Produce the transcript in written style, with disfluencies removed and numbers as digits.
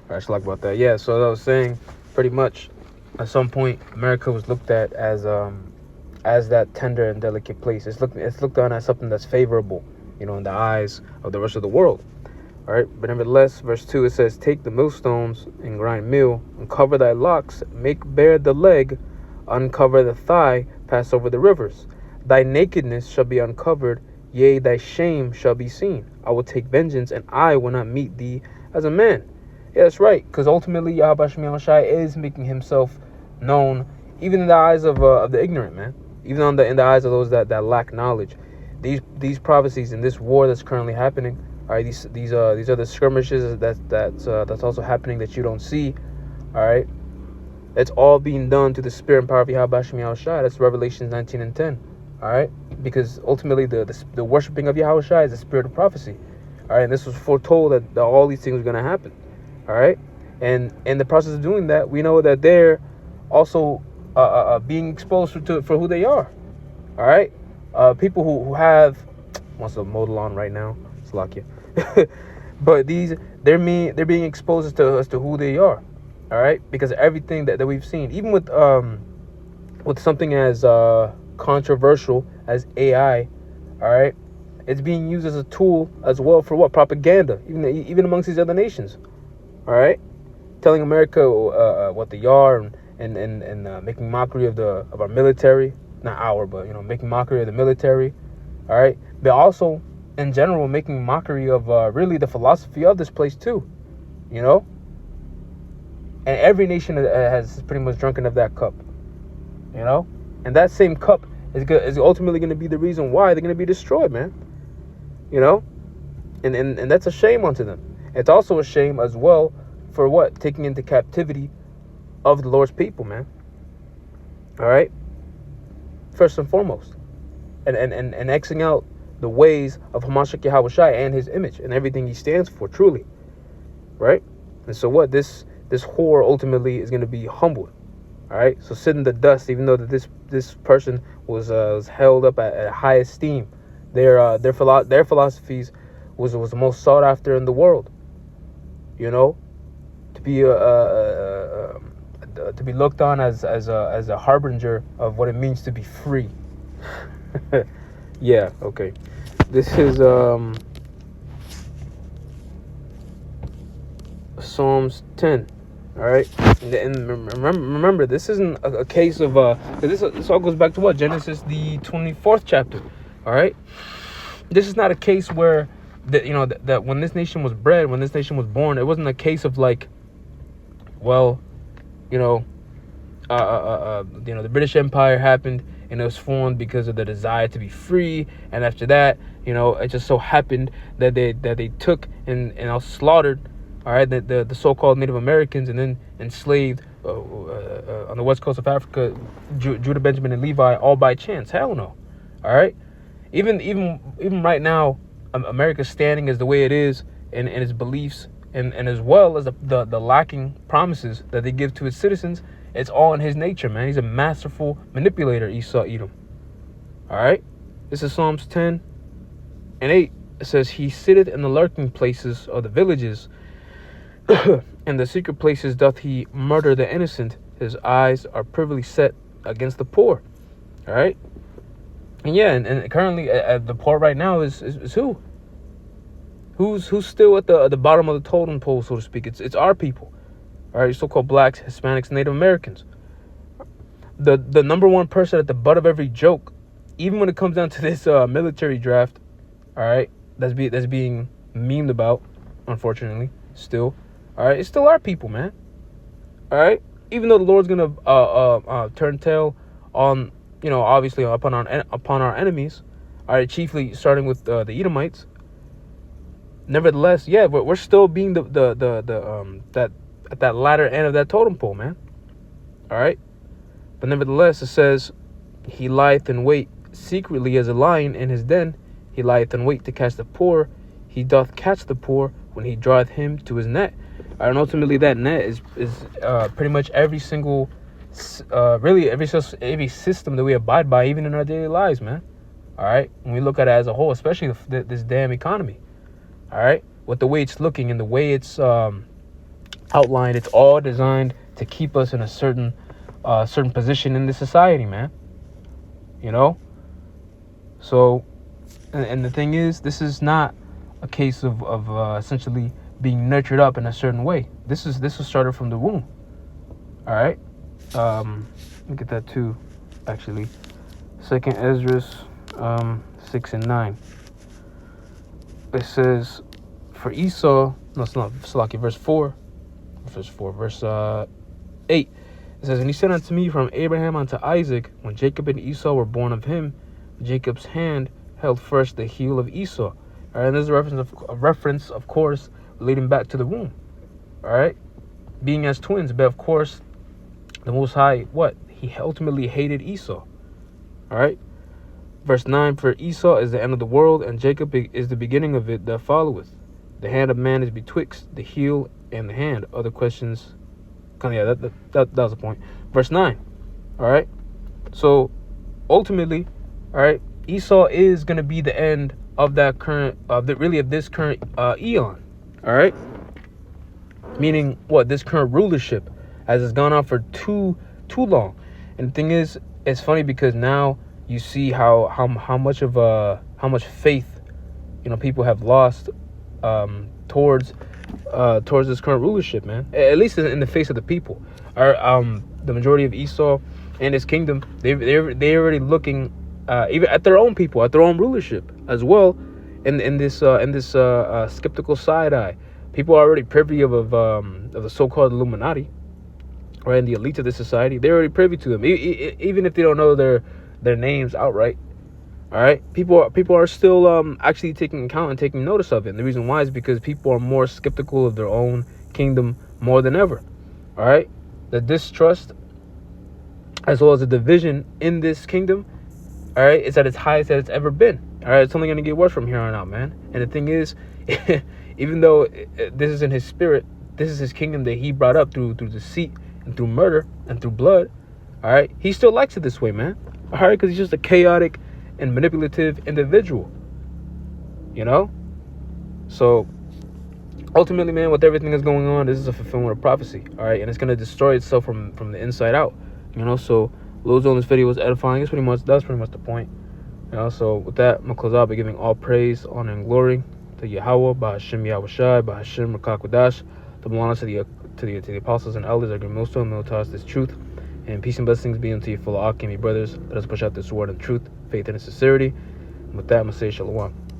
I should like about that. Yeah, so I was saying, pretty much, at some point, America was looked at as that tender and delicate place. It's looked on as something that's favorable, in the eyes of the rest of the world. All right, but nevertheless, verse 2, it says, "Take the millstones and grind meal, uncover thy locks, make bare the leg, uncover the thigh, pass over the rivers. Thy nakedness shall be uncovered, yea, thy shame shall be seen. I will take vengeance, and I will not meet thee as a man." Yeah, that's right, because ultimately Yahweh Shai Shai is making himself known, even in the eyes of the ignorant, man. Even in the eyes of those that lack knowledge. These prophecies and this war that's currently happening, all right, these are the skirmishes that's also happening that you don't see, all right. It's all being done through the spirit and power of Yahweh Shem Yahushai. That's Revelation 19 and 10. All right, because ultimately the worshiping of Yahushai is the spirit of prophecy. All right, and this was foretold that all these things were going to happen. All right, and in the process of doing that, we know that they're also being exposed for who they are. All right, people who have wants to mow the lawn right now. Slakia. But they're being exposed as to who they are. All right, because of everything that we've seen, even with something as controversial as AI, all right, it's being used as a tool as well for what? Propaganda, even amongst these other nations. All right, telling America what they are, and making mockery of our military, not our, but making mockery of the military. All right, but also in general making mockery of really the philosophy of this place too. And every nation has pretty much drunken of that cup. And that same cup is ultimately going to be the reason why they're going to be destroyed, man. And that's a shame unto them. It's also a shame as well for what? Taking into captivity of the Lord's people, man. All right? First and foremost. And Xing out the ways of Hamashiach Yahushai and his image and everything he stands for, truly. Right? And so what? This whore ultimately is going to be humbled. All right? So sit in the dust, even though that this person was held up at high esteem. Their philosophies was the most sought after in the world. To be looked on as a harbinger of what it means to be free. Yeah, okay. This is Psalms 10. All right, and remember, this isn't a case of this all goes back to what? Genesis, the 24th chapter. All right, this is not a case where that when this nation was bred, when this nation was born, it wasn't a case of like, well, the British Empire happened and it was formed because of the desire to be free, and after that, it just so happened that they took and slaughtered, all right, the so-called Native Americans, and then enslaved on the west coast of Africa, Judah, Benjamin, and Levi, all by chance. Hell no. All right, even right now, America's standing as the way it is, and its beliefs, and as well as the lacking promises that they give to its citizens. It's all in his nature, man. He's a masterful manipulator, Esau Edom. All right, this is Psalms 10 and 8. It says, "He sitteth in the lurking places of the villages." In the secret places doth he murder the innocent. His eyes are privily set against the poor. All right. And yeah, and currently the poor right now is who? Who's still at the bottom of the totem pole, so to speak? It's our people. All right, so-called blacks, Hispanics, Native Americans. The number one person at the butt of every joke, even when it comes down to this military draft, all right, that's being memed about, unfortunately, still. All right, it's still our people, man. All right, even though the Lord's gonna turn tail on, obviously upon our enemies. All right, chiefly starting with the Edomites. Nevertheless, yeah, we're still being that at that latter end of that totem pole, man. All right, but nevertheless, it says, "He lieth in wait secretly as a lion in his den. He lieth in wait to catch the poor. He doth catch the poor when he draweth him to his net." And ultimately, that net is pretty much every single, really every system that we abide by, even in our daily lives, man. All right, when we look at it as a whole, especially this damn economy. All right, with the way it's looking and the way it's outlined. It's all designed to keep us in a certain position in the society, man. You know. So, and the thing is, this is not a case of essentially being nurtured up in a certain way. This was started from the womb. All right. Let me get that too. Actually, Second Esdras 6 and 9. It says, for Esau, no, it's not, Salaki, verse 8. It says, and he said unto me, from Abraham unto Isaac, when Jacob and Esau were born of him, Jacob's hand held first the heel of Esau. All right, and there's a reference, of course, leading back to the womb. All right, being as twins, but of course, the Most High, what? He ultimately hated Esau. All right. Verse 9, for Esau is the end of the world, and Jacob is the beginning of it that followeth. The hand of man is betwixt the heel and the hand. Other questions? Yeah, that was the point. Verse 9. All right. So, ultimately, all right, Esau is going to be the end of that current, of this current eon. All right. Meaning what? This current rulership, as it's gone on for too long. And the thing is, it's funny because now you see how much faith, people have lost towards this current rulership, man. At least in the face of the people. The majority of Esau and his kingdom, they're already looking even at their own people, at their own rulership as well. In this skeptical side eye, people are already privy of the so-called Illuminati, right? And the elite of the society, they're already privy to them, even if they don't know their names outright. All right, people are still actually taking account and taking notice of it. And the reason why is because people are more skeptical of their own kingdom more than ever. All right, the distrust as well as the division in this kingdom, all right, is at its highest that it's ever been. All right, it's only going to get worse from here on out, man. And the thing is, even though this is in his spirit, this is his kingdom that he brought up through deceit and through murder and through blood. All right, he still likes it this way, man. All right, because he's just a chaotic and manipulative individual, So ultimately, man, with everything that's going on, this is a fulfillment of prophecy. All right, and it's gonna destroy itself from the inside out. So Lils on this video was edifying. That's pretty much the point. So with that, I'm gonna close out by giving all praise, honor, and glory to Yahweh, Bahashim Yahweh Shai, Bahashim Rakakwadash, the belongs to the apostles and elders that millstone will tell us this truth. And peace and blessings be unto you, full of Akimi brothers. Let us push out this word and truth, faith, and sincerity. And with that, I'm going to say shalom.